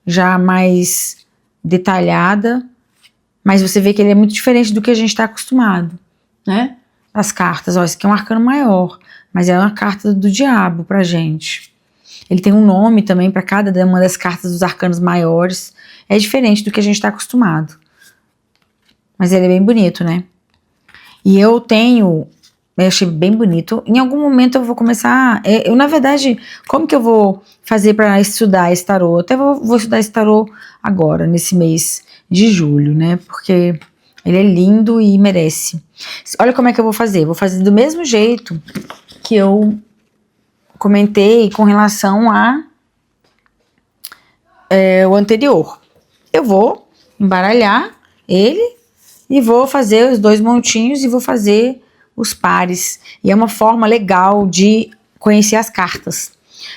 já mais detalhada, mas você vê que ele é muito diferente do que a gente está acostumado, né? As cartas, ó, esse aqui é um arcano maior, mas é uma carta do diabo pra gente. Ele tem um nome também para cada uma das cartas dos arcanos maiores, é diferente do que a gente está acostumado. Mas ele é bem bonito, né? E eu achei bem bonito. Em algum momento eu vou começar, na verdade, como que eu vou fazer para estudar esse tarô? Eu até vou estudar esse tarô agora, nesse mês de julho, né? Porque ele é lindo e merece. Olha como é que eu vou fazer. Vou fazer do mesmo jeito que eu comentei com relação o anterior. Eu vou embaralhar ele e vou fazer os 2 montinhos e vou fazer os pares. E é uma forma legal de conhecer as cartas.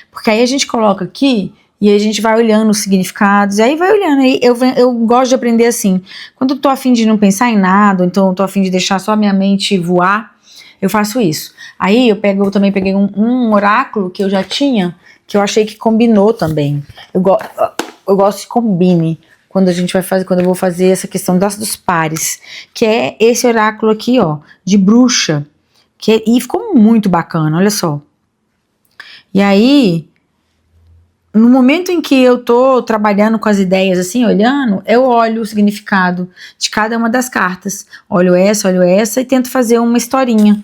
Porque aí a gente coloca aqui e aí a gente vai olhando os significados, e aí vai olhando. Aí eu gosto de aprender assim. Quando eu tô a fim de não pensar em nada, então eu tô a fim de deixar só a minha mente voar, eu faço isso. Aí eu também peguei um oráculo que eu já tinha, que eu achei que combinou também. Eu gosto que combine quando eu vou fazer essa questão dos pares, que é esse oráculo aqui, ó, de bruxa, e ficou muito bacana, olha só. E aí, no momento em que eu tô trabalhando com as ideias assim, olhando, eu olho o significado de cada uma das cartas, olho essa e tento fazer uma historinha,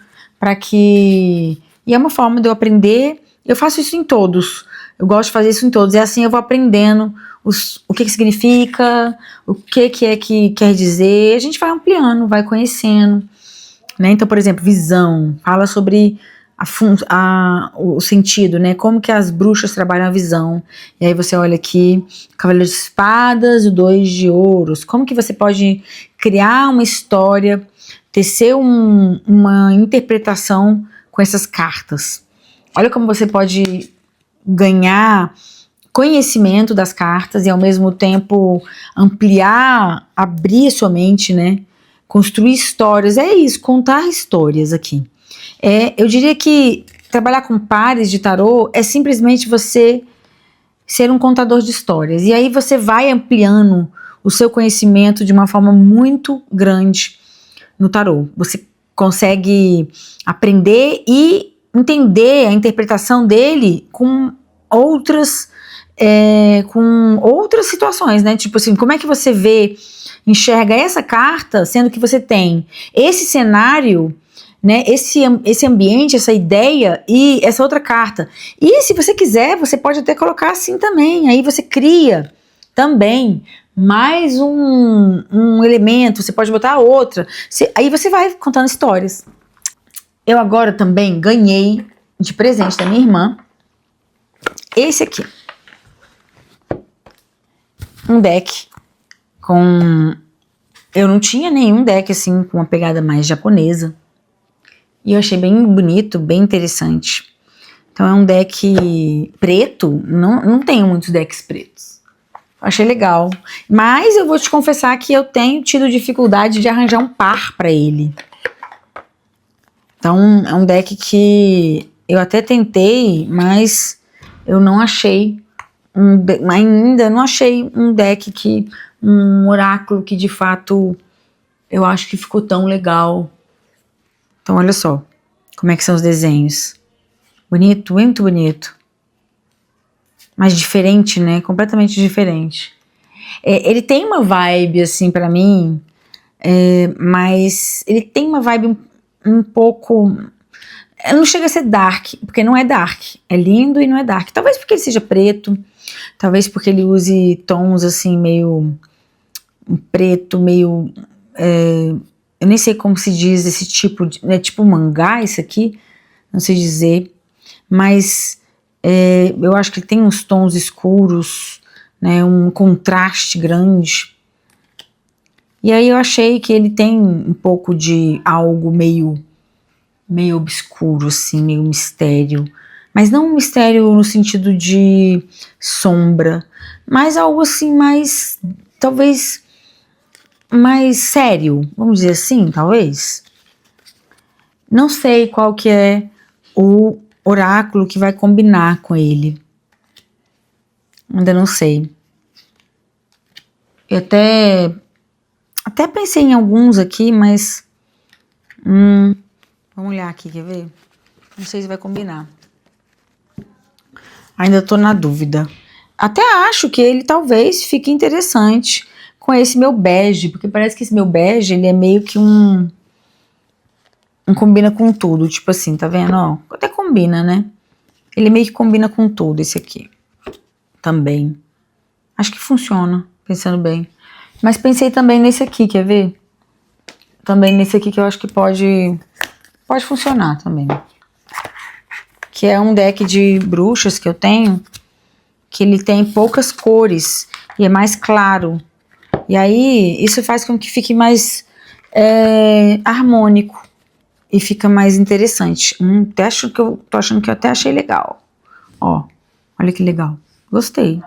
e é uma forma de eu aprender. Eu faço isso em todos, eu gosto de fazer isso em todos, e assim eu vou aprendendo o que significa, o que quer dizer, a gente vai ampliando, vai conhecendo, né? Então, por exemplo, visão, fala sobre o sentido, né? Como que as bruxas trabalham a visão. E aí você olha aqui, Cavaleiro de Espadas e o 2 de Ouros. Como que você pode criar uma história, tecer uma interpretação com essas cartas. Olha como você pode ganhar conhecimento das cartas e ao mesmo tempo ampliar, abrir sua mente, né? Construir histórias, é isso, contar histórias aqui. Eu diria que trabalhar com pares de tarô é simplesmente você ser um contador de histórias. E aí você vai ampliando o seu conhecimento de uma forma muito grande no tarô. Você consegue aprender e entender a interpretação dele com outras situações, né? Tipo assim, como é que você enxerga essa carta, sendo que você tem esse cenário, né, esse ambiente, essa ideia e essa outra carta. E se você quiser, você pode até colocar assim também, aí você cria também mais um elemento, você pode botar outra, aí você vai contando histórias. Eu agora também ganhei de presente da minha irmã esse aqui. Um deck com... Eu não tinha nenhum deck assim com uma pegada mais japonesa. E eu achei bem bonito, bem interessante. Então é um deck preto, não tenho muitos decks pretos. Achei legal. Mas eu vou te confessar que eu tenho tido dificuldade de arranjar um par para ele. Então é um deck que eu até tentei, mas eu não achei ainda não achei um deck um oráculo que de fato eu acho que ficou tão legal. Então olha só como é que são os desenhos. Bonito, muito bonito. Mas diferente, né? Completamente diferente. Ele tem uma vibe assim pra mim, mas ele tem uma vibe um pouco... Não chega a ser dark, porque não é dark. É lindo e não é dark. Talvez porque ele seja preto, talvez porque ele use tons assim meio preto, meio... eu nem sei como se diz esse tipo de... É tipo mangá isso aqui, não sei dizer. Mas eu acho que ele tem uns tons escuros, né, um contraste grande. E aí eu achei que ele tem um pouco de algo meio obscuro, assim, meio mistério. Mas não um mistério no sentido de sombra, mas algo assim mais, talvez, mais sério, vamos dizer assim, talvez. Não sei qual que é o oráculo que vai combinar com ele. Ainda não sei. Eu até pensei em alguns aqui, mas vamos olhar aqui, quer ver? Não sei se vai combinar. Ainda tô na dúvida. Até acho que ele talvez fique interessante com esse meu bege, porque parece que esse meu bege, ele é meio que um combina com tudo, tipo assim, tá vendo? Ó, até combina, né? Ele meio que combina com tudo, esse aqui. Também. Acho que funciona, pensando bem. Mas pensei também nesse aqui, quer ver? Também nesse aqui que eu acho que pode funcionar também. Que é um deck de bruxas que eu tenho, que ele tem poucas cores e é mais claro. E aí, isso faz com que fique mais harmônico e fica mais interessante. Tô achando que eu até achei legal. Ó, olha que legal. Gostei.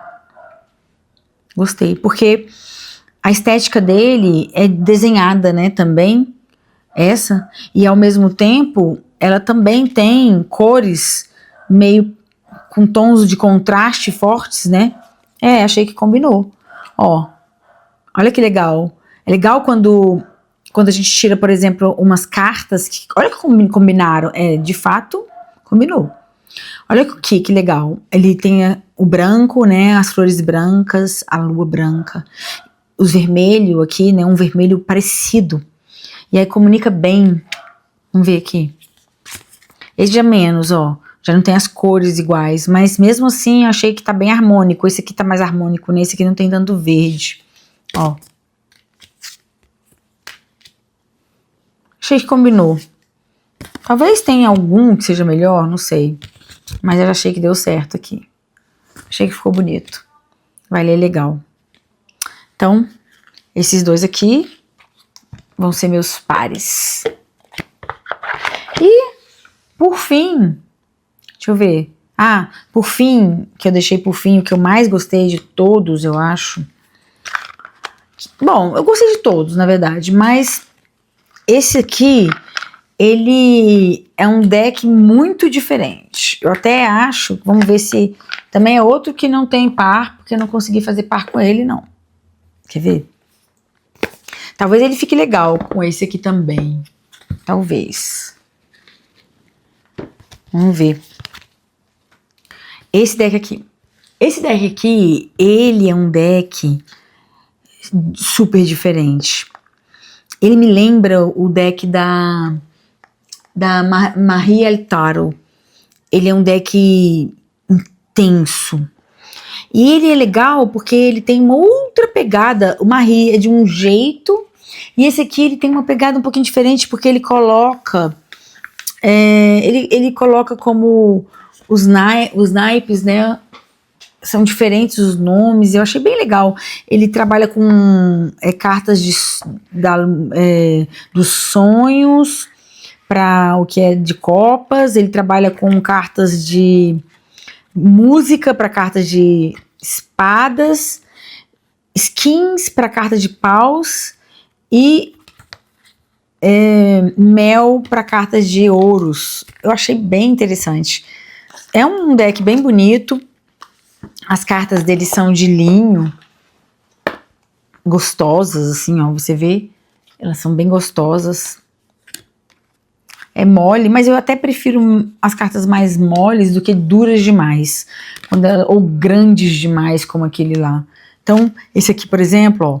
Gostei, porque a estética dele é desenhada, né, também, e ao mesmo tempo, ela também tem cores meio com tons de contraste fortes, né, achei que combinou. Ó, olha que legal. É legal quando a gente tira, por exemplo, umas cartas, olha que combinaram, de fato, combinou. Olha que legal. Ele tem o branco, né, as flores brancas, a lua branca, os vermelhos aqui, né, um vermelho parecido. E aí comunica bem. Vamos ver aqui. Esse já menos, ó. Já não tem as cores iguais, mas mesmo assim eu achei que tá bem harmônico. Esse aqui tá mais harmônico, né? Esse aqui não tem tanto verde. Ó. Achei que combinou. Talvez tenha algum que seja melhor, não sei. Mas eu achei que deu certo aqui. Achei que ficou bonito. Vai ler legal. Então, esses dois aqui vão ser meus pares. E, por fim, deixa eu ver. Por fim, que eu deixei por fim, o que eu mais gostei de todos, eu acho. Bom, eu gostei de todos, na verdade, mas esse aqui, ele é um deck muito diferente. Eu até acho, vamos ver se também é outro que não tem par, porque eu não consegui fazer par com ele, não. Quer ver? Talvez ele fique legal com esse aqui também. Talvez. Vamos ver. Esse deck aqui. Esse deck aqui, ele é um deck super diferente. Ele me lembra o deck da Marie Altaro. Ele é um deck intenso. E ele é legal porque ele tem uma outra pegada. O Marie é de um jeito, e esse aqui ele tem uma pegada um pouquinho diferente, porque ele coloca, ele coloca como os naipes, né? São diferentes os nomes, eu achei bem legal. Ele trabalha com cartas dos sonhos para o que é de copas, ele trabalha com cartas de música para cartas de espadas, skins para cartas de paus e mel para cartas de ouros. Eu achei bem interessante. É um deck bem bonito. As cartas dele são de linho, gostosas, assim, ó, você vê, elas são bem gostosas. É mole, mas eu até prefiro as cartas mais moles do que duras demais, ou grandes demais, como aquele lá. Então, esse aqui, por exemplo, ó,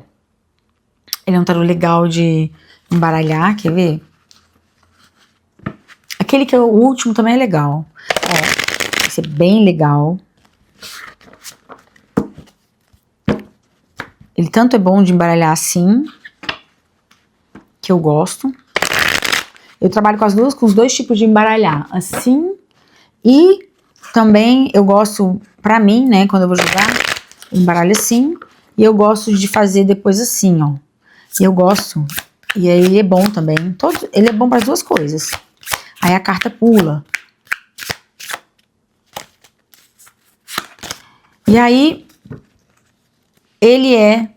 ele é um tarô legal de embaralhar, quer ver? Aquele que é o último também é legal. Ó, esse é bem legal. Ele tanto é bom de embaralhar assim, que eu gosto. Eu trabalho com os dois tipos de embaralhar, assim, e também eu gosto, pra mim, né, quando eu vou jogar, embaralho assim, e eu gosto de fazer depois assim, ó. E eu gosto, e aí ele é bom também, ele é bom para as duas coisas. Aí a carta pula. E aí, ele é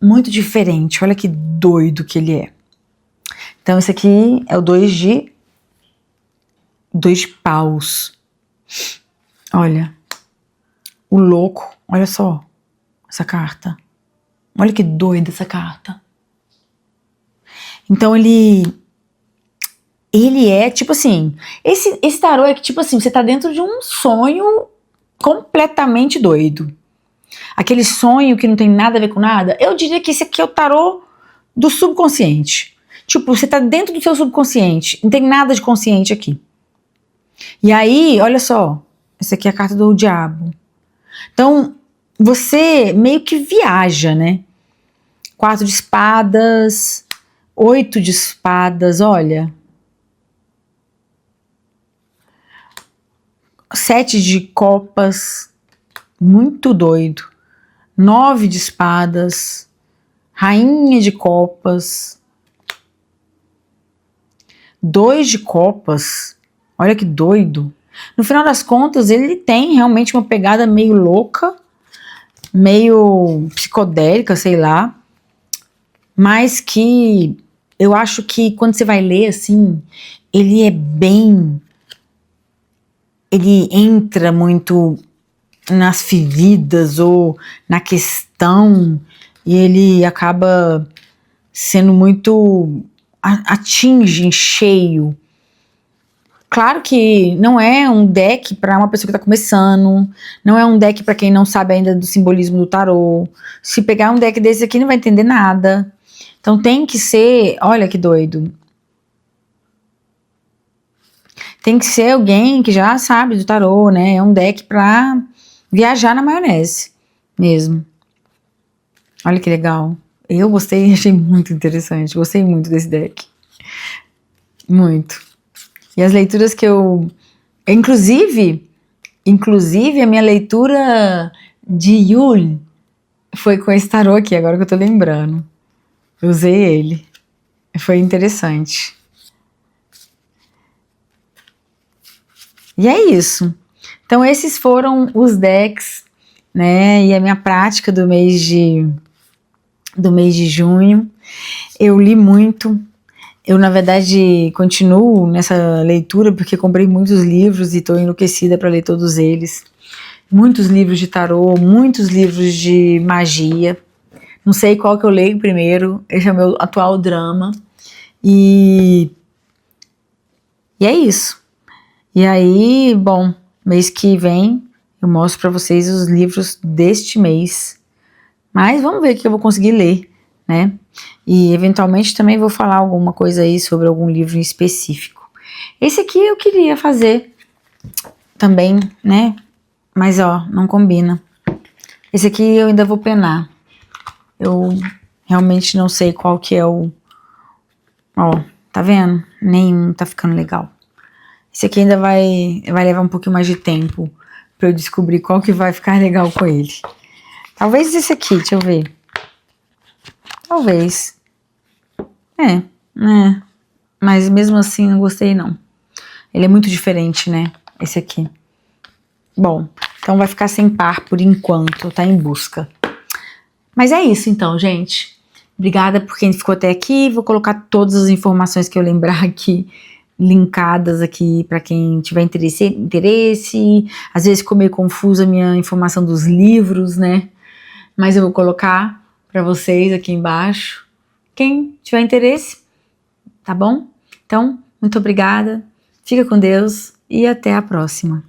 muito diferente, olha que doido que ele é. Então esse aqui é o 2 de paus. Olha, o louco, olha só essa carta. Olha que doida essa carta. Então ele é tipo assim, esse tarô é que tipo assim, você tá dentro de um sonho completamente doido. Aquele sonho que não tem nada a ver com nada, eu diria que esse aqui é o tarô do subconsciente. Tipo, você tá dentro do seu subconsciente, não tem nada de consciente aqui. E aí, olha só, essa aqui é a carta do diabo. Então, você meio que viaja, né? 4 de espadas, 8 de espadas, olha. 7 de copas, muito doido. 9 de espadas, rainha de copas, 2 de copas, olha que doido. No final das contas, ele tem realmente uma pegada meio louca, meio psicodélica, sei lá, mas que eu acho que quando você vai ler assim, ele entra muito nas feridas ou na questão, e ele acaba sendo muito, atinge em cheio. Claro que não é um deck para uma pessoa que está começando, não é um deck para quem não sabe ainda do simbolismo do tarô. Se pegar um deck desse aqui não vai entender nada. Então tem que ser, olha que doido. Tem que ser alguém que já sabe do tarô, né? É um deck para viajar na maionese mesmo. Olha que legal. Eu gostei, achei muito interessante. Gostei muito desse deck. Muito. E as leituras que eu... Inclusive a minha leitura de Yule foi com esse tarô aqui, agora que eu tô lembrando. Eu usei ele. Foi interessante. E é isso. Então esses foram os decks, né? E a minha prática do mês de junho. Eu li muito. Eu, na verdade, continuo nessa leitura porque comprei muitos livros e estou enlouquecida para ler todos eles. Muitos livros de tarô, muitos livros de magia. Não sei qual que eu leio primeiro. Esse é o meu atual drama. E é isso. E aí, bom, mês que vem eu mostro para vocês os livros deste mês. Mas vamos ver o que eu vou conseguir ler, né? E eventualmente também vou falar alguma coisa aí sobre algum livro em específico. Esse aqui eu queria fazer também, né? Mas ó, não combina. Esse aqui eu ainda vou penar. Eu realmente não sei qual que é o... Ó, tá vendo? Nenhum tá ficando legal. Esse aqui ainda vai levar um pouquinho mais de tempo pra eu descobrir qual que vai ficar legal com ele. Talvez esse aqui, deixa eu ver. Talvez. Mas mesmo assim não gostei não. Ele é muito diferente, né? Esse aqui. Bom, então vai ficar sem par por enquanto, tá em busca. Mas é isso então, gente. Obrigada por quem ficou até aqui. Vou colocar todas as informações que eu lembrar aqui, linkadas aqui para quem tiver interesse. Às vezes ficou meio confusa a minha informação dos livros, né? Mas eu vou colocar para vocês aqui embaixo. Quem tiver interesse, tá bom? Então, muito obrigada. Fica com Deus e até a próxima.